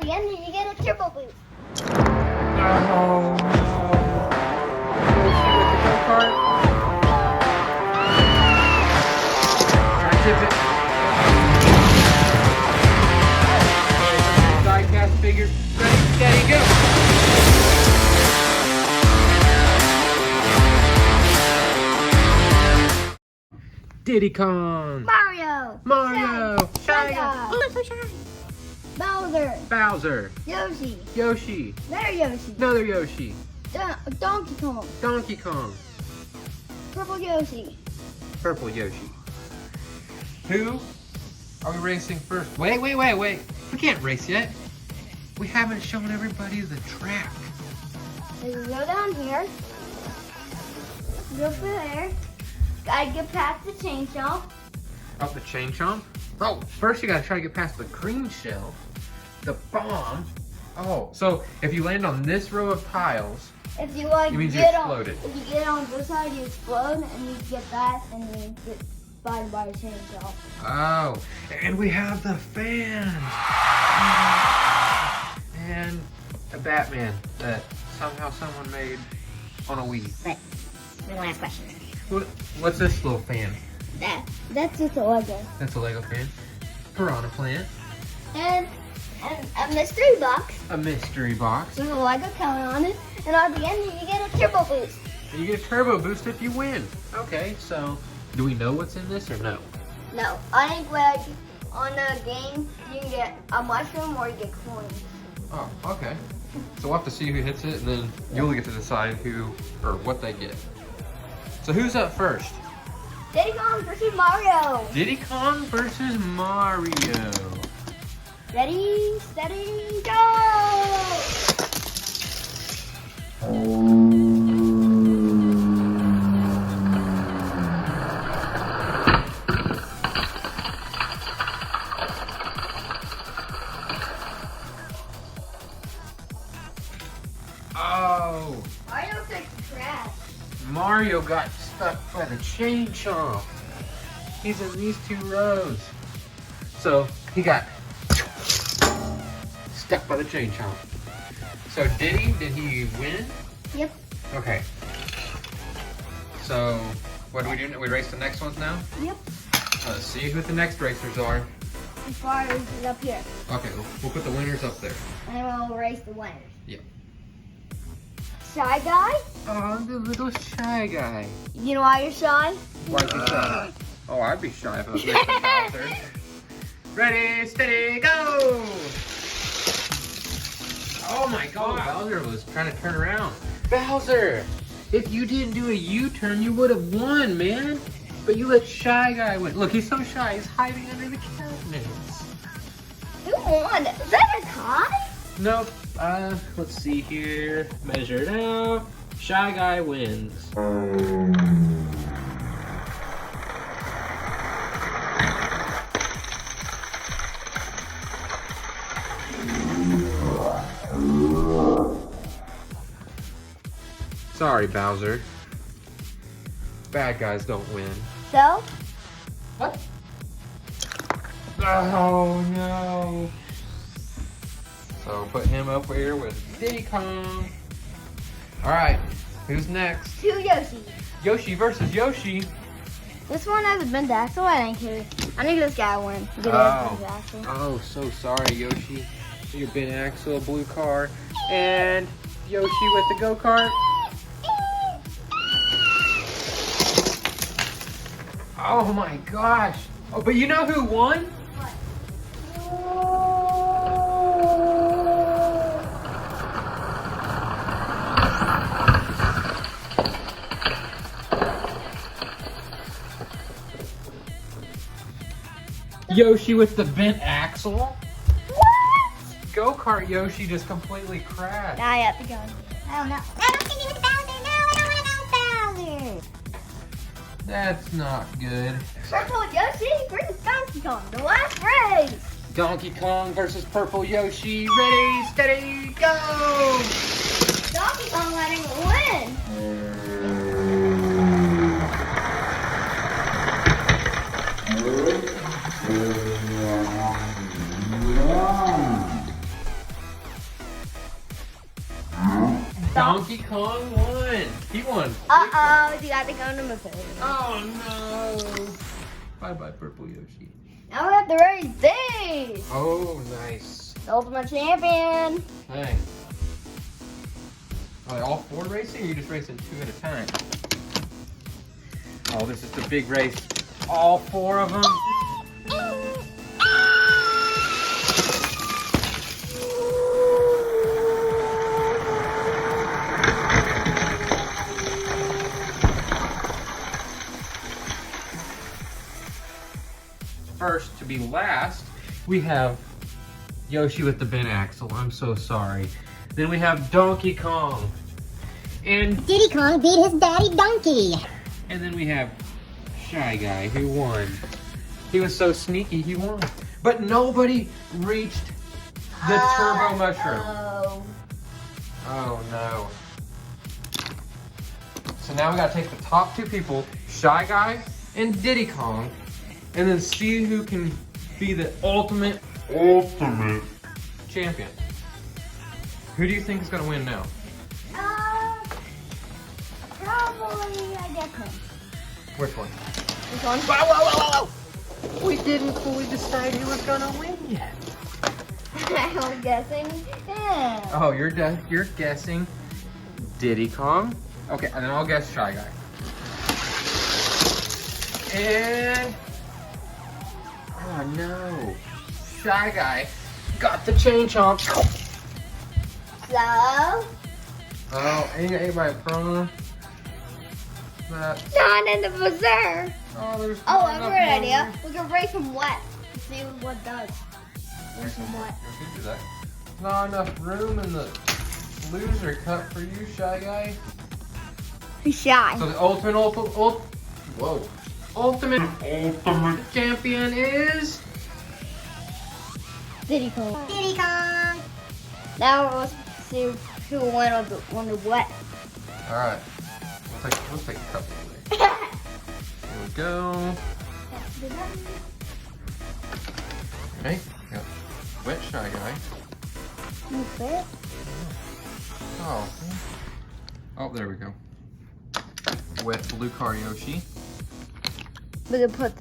the end, you get a turbo boost. Oh no. Yoshi with the go-kart. Alright, tip it. Die-cast figure. Ready, steady, go! Diddy Kong! Mario! Mario! Shy Shy Guy! Oh, I'm so shy! Bowser! Bowser! Yoshi! Yoshi! Another Yoshi! Another Yoshi! Donkey Kong! Donkey Kong! Purple Yoshi! Purple Yoshi. Who are we racing first? Wait. We can't race yet. We haven't shown everybody the track. So you go down here. Go through there. Gotta get past the chain shell. Up the chain chomp. Oh, first you gotta try to get past the green shell. The bomb. Oh, so if you land on this row of tiles, If you like it means you get on, exploded. if you get on this side, you explode, and you get that, and you get spotted by a chain shell. Oh, and we have the fan. And a Batman that somehow someone made on a Wii. But we want to ask questions. What's this little fan? That's just a Lego. That's a Lego fan. Piranha plant. And a mystery box A mystery box. with a Lego counter on it, and at the end you get a turbo boost. And you get a turbo boost if you win. Okay, so do we know what's in this or no? No, I think like on the game you can get a mushroom or you get coins. Oh, okay. So we'll have to see who hits it, and then you'll get to decide who or what they get. So who's up first? Diddy Kong versus Mario. Diddy Kong versus Mario. Ready, steady, go! Oh, Mario took trash. Mario got stuck by the chain chomp. He's in these two rows. So he got stuck by the chain chomp. So did he win? Yep. Okay. So what do we do? We race the next ones now? Yep. Let's see who the next racers are. As far as is up here. Okay, we'll put the winners up there. And then we'll race the winners. Yep. Shy Guy? Oh, the little shy guy. You know why you're shy? Why'd you shy? Oh, I'd be shy if I was racing Bowser. Ready, steady, go! Oh my god, Bowser was trying to turn around. Bowser, if you didn't do a U-turn, you would have won, man. But you let Shy Guy win. Look, he's so shy, he's hiding under the cabinets. Who won? Is that a tie? Nope. Let's see here. Measure it out. Shy Guy wins. Sorry, Bowser. Bad guys don't win. So? What? Oh no. So put him up here with Diddy Kong. Alright, who's next? Two Yoshi. Yoshi versus Yoshi. This one hasn't been to Axel, I think. I think this guy won. Oh, so sorry, Yoshi. Your Ben Axel blue car. And Yoshi with the go-kart. Oh my gosh. Oh, but you know who won? Yoshi with the bent axle. What? Go-kart Yoshi just completely crashed. Now I have to go. I don't know. I don't think it was Bowser. No, I don't want to know Bowser. That's not good. Purple Yoshi versus Donkey Kong. The last race. Donkey Kong versus Purple Yoshi. Ready, steady, go! Donkey Kong letting it win. Donkey Kong won. He won. Uh-oh, you got to go to my face. Oh no. Bye-bye, Purple Yoshi. Now we have to race these. Oh, nice. The ultimate champion. Hey. Are they all 4 racing or are you just racing 2 at a time? Oh, this is the big race. All 4 of them. First to be last, we have Yoshi with the bent axle. I'm so sorry. Then we have Donkey Kong. And Diddy Kong beat his daddy Donkey. And then we have Shy Guy who won. He was so sneaky, he won. But nobody reached the Turbo Mushroom. Oh no. So now we gotta take the top 2 people, Shy Guy and Diddy Kong, and then see who can be the ultimate champion. Who do you think is gonna win now? Probably, I guess him. Which one? This one? Whoa, whoa, whoa, whoa! We didn't fully decide who was gonna win yet. I'm guessing him. Oh, you're guessing Diddy Kong? Okay, and then I'll guess Shy Guy. And oh no, Shy Guy got the chain chomp. So, Oh, and you ate my promo. That. not in the bazaar. Oh, there's. Oh, not I have a enough great room. idea. We can race them wet. See what does. Race them wet. You can do that. Not enough room in the loser cup for you, Shy Guy. He's shy. So the ultimate champion is Diddy Kong. Diddy Kong. Now let's see who won on the wet. all right. Let's take a couple of there. Here we go. Okay, got wet Shy Guy. Okay. Oh, there we go. Wet Blue Car Yoshi. We can put.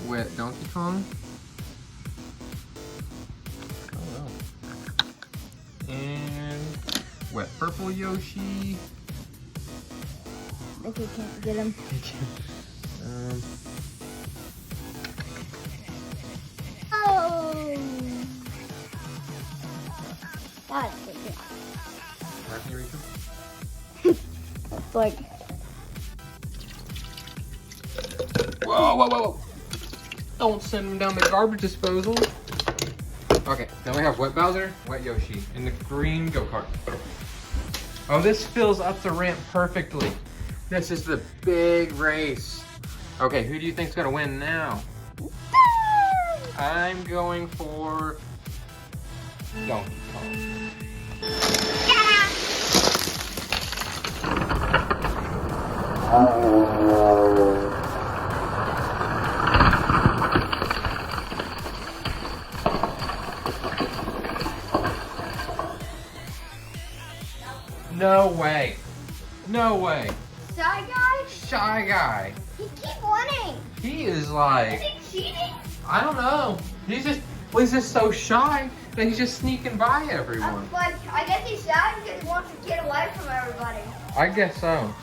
Wet Donkey Kong. Oh no. And wet Purple Yoshi. I think we can't get him. Oh. That's okay. Can you reach him? It's like. Whoa, whoa, whoa, whoa. Don't send him down the garbage disposal. Okay, then we have Wet Bowser, Wet Yoshi, and the green go-kart. Oh, this fills up the ramp perfectly. This is the big race. Okay, who do you think's gonna win now? I'm going for Donkey Kong. No way. No way. Shy Guy? Shy Guy. He keeps winning. He is like, Is he cheating? I don't know. He's just so shy that he's just sneaking by everyone. But I guess he's shy because he wants to get away from everybody. I guess so.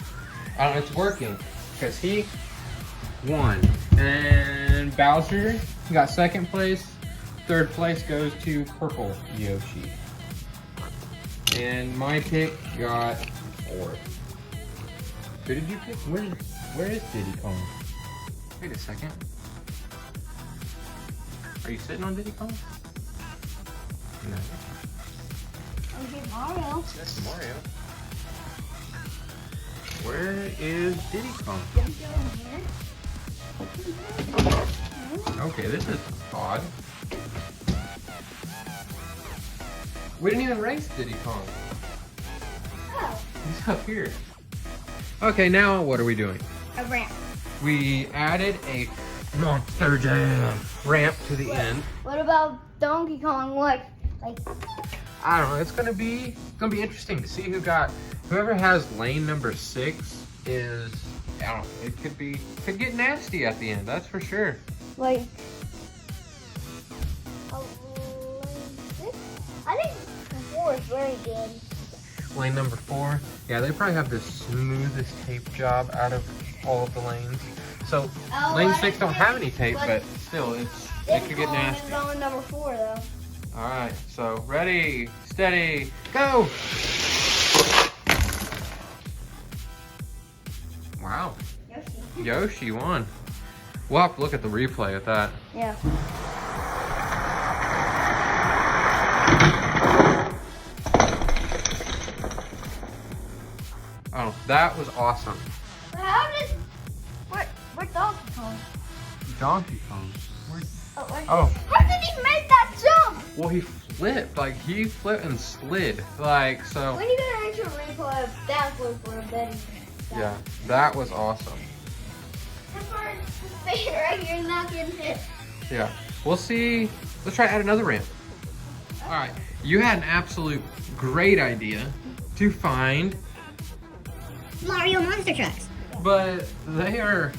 It's working because he won. And Bowser got 2nd place. 3rd place goes to Purple Yoshi. And my pick got 4th. Who did you pick? Where is Diddy Kong? Wait a second. Are you sitting on Diddy Kong? No. Okay, Mario. That's Mario. Where is Diddy Kong? Jump down here. Okay, this is odd. We didn't even race Diddy Kong. Oh, He's up here. Okay, now what are we doing? a ramp. We added a Monster Jam ramp to the end. What about Donkey Kong? Like, I don't know. It's gonna be interesting to see whoever has lane number 6 is. I don't know. It could get nasty at the end. That's for sure. Like, I think 4 is very good. Lane number 4. Yeah, they probably have the smoothest tape job out of all of the lanes. So lane 6 don't have any tape, but still, it could get nasty. On number 4 though. All right, so ready, steady, go! Wow, Yoshi won. We'll have to look at the replay of that. Yeah. Oh, that was awesome. How did where Donkey Kong? Donkey Kong. Oh. How did he make that jump? Well, he flipped. Like, he flipped and slid. Like, so. When you gonna enter a replay of that flip for a betting? Yeah, that was awesome. That's right here, not getting hit. Yeah, we'll see. Let's try to add another ramp. All right, you had an absolute great idea to find Mario monster trucks. but they are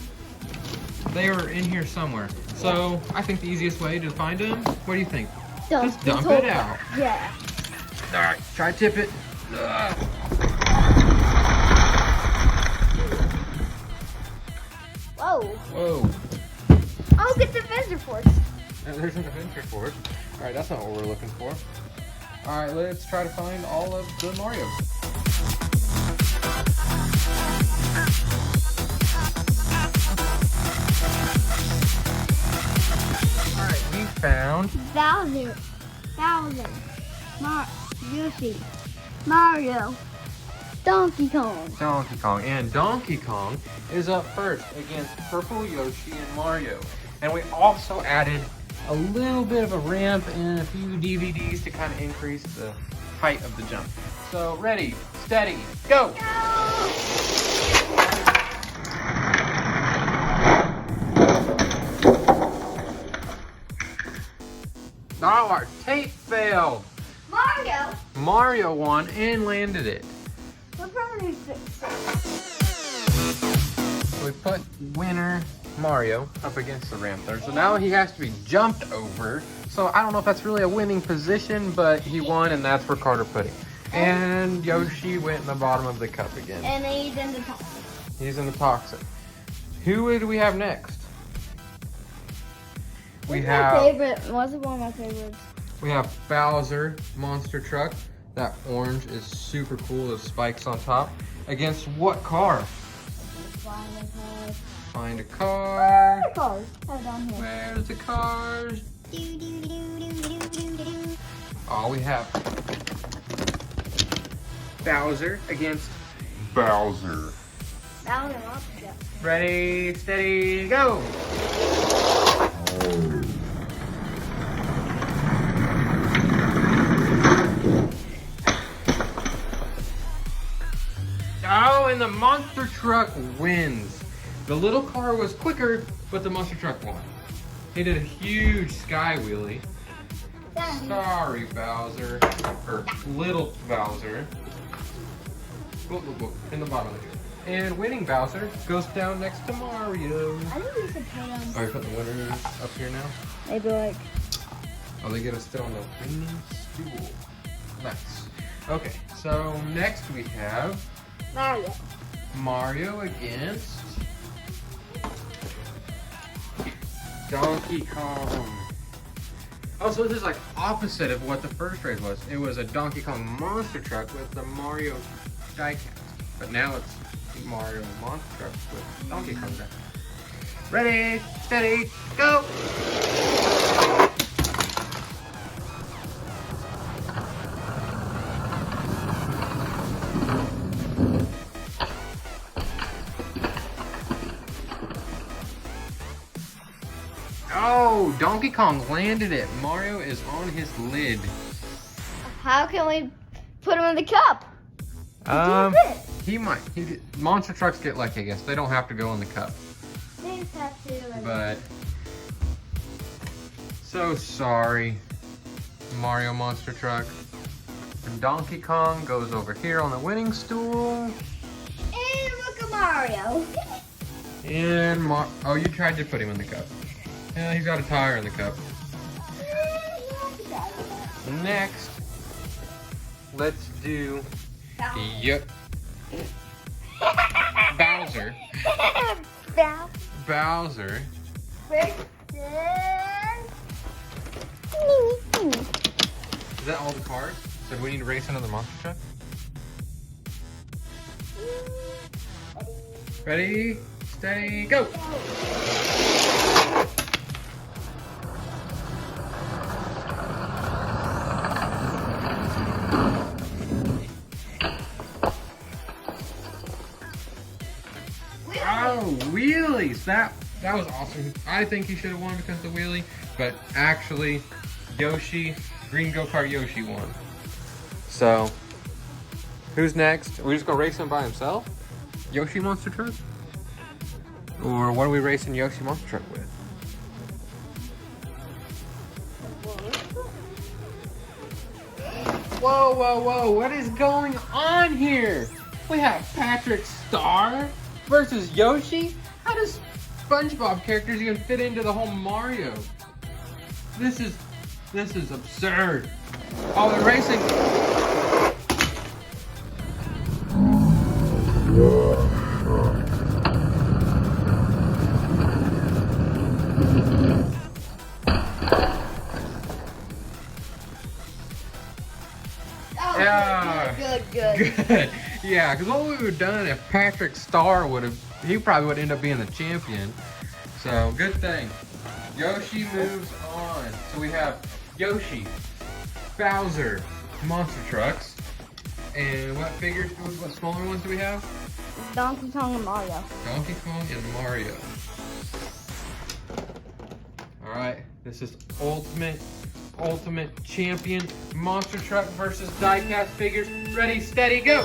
in here somewhere. So I think the easiest way to find them, what do you think? Just dump it out. Yeah. All right, try to tip it. Ugh. Whoa. Whoa. Oh, get the Avenger Force. There's an adventure for it. All right, that's not what we're looking for. All right, let's try to find all of the Marios. All right, we found Bowser, Yoshi, Mario, Donkey Kong. Donkey Kong, and Donkey Kong is up first against Purple Yoshi and Mario. And we also added a little bit of a ramp and a few DVDs to kind of increase the height of the jump. So ready, steady, go! Oh, our tape failed. Mario. Mario won and landed it. What probably fix? We put winner Mario up against the ramp there. So now he has to be jumped over. So I don't know if that's really a winning position, but he won, and that's where Carter put it. And Yoshi went in the bottom of the cup again. And he's in the top. He's in the toxic. Who do we have next? We have My favorite. What's one of my favorites? we have Bowser Monster Truck. That orange is super cool. The spikes on top. Against what car? Find a car. Where are the cars? Oh, down here. Where's the cars? Oh, we have Bowser against Bowser. Bowser Monster. Ready, steady, go! Oh, and the monster truck wins. The little car was quicker, but the monster truck won. He did a huge sky wheelie. Sorry, Bowser. Or little Bowser. Look, in the bottom of the tree. And winning Bowser goes down next to Mario. I think we should put on. Oh, you put the winners up here now? Maybe like. Oh, they get to sit on the winning stool. Nice. Okay, so next we have Mario. Mario against Donkey Kong. Oh, so this is like opposite of what the first race was. It was a Donkey Kong monster truck with the Mario diecast. But now it's Mario monster truck with Donkey Kong die. Ready, steady, go! Oh, Donkey Kong landed it. Mario is on his lid. How can we put him in the cup? He might. Monster trucks get lucky, I guess. They don't have to go in the cup. They just have to. But so sorry, Mario monster truck. And Donkey Kong goes over here on the winning stool. And look at Mario. And oh, you tried to put him in the cup. Yeah, he's got a tire in the cup. Next, let's do Bowser. Bowser. Is that all the cards? So do we need to race another monster truck? Ready, steady, go! Oh, wheelies! That was awesome. I think he should have won because of the wheelie, but actually, Yoshi, Green Go-Kart Yoshi won. So, who's next? Are we just gonna race him by himself? Yoshi Monster Truck? Or what are we racing Yoshi Monster Truck with? Whoa, whoa, whoa, what is going on here? We have Patrick Star versus Yoshi? How does SpongeBob characters even fit into the whole Mario? This is absurd. Oh, they're racing. Good. Yeah, because what we would have done if Patrick Star he probably would end up being the champion. So, good thing. Yoshi moves on. So we have Yoshi, Bowser, Monster Trucks, and what smaller ones do we have? Donkey Kong and Mario. Donkey Kong and Mario. Alright, this is Ultimate Champion Monster Truck versus die-cast figures. Ready, steady, go!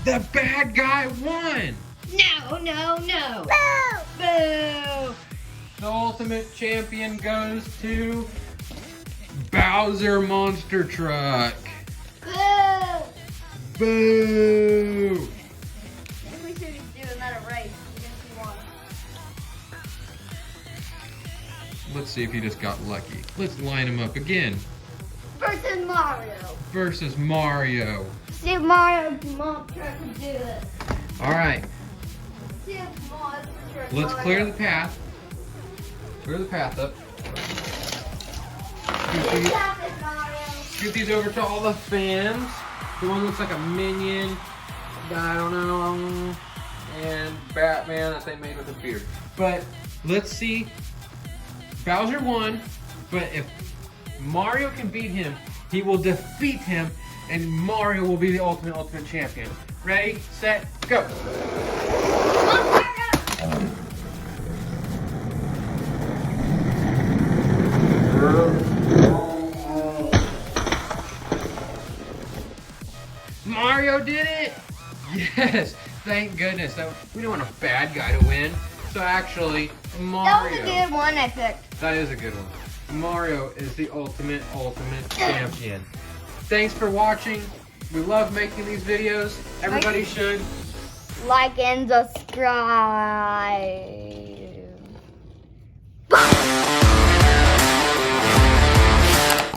The bad guy won! No. Boo! The ultimate champion goes to Bowser Monster Truck. Boo! Boo! Maybe we should do another race against one. Let's see if he just got lucky. Let's line him up again. Versus Mario. See if Mario's Monster Truck can do it. Alright, See if Monster Truck let's clear the path. Clear the path up. Scoot these over to all the fans. The one looks like a minion. I don't know. And Batman that they made with a beard. But let's see. Bowser won, but if Mario can beat him, he will defeat him, and Mario will be the ultimate champion. Ready, set, go! Mario did it! Yes, thank goodness. We don't want a bad guy to win. So actually, Mario. That was a good one I picked. That is a good one. Mario is the ultimate champion. Thanks for watching. We love making these videos. Everybody should like and subscribe.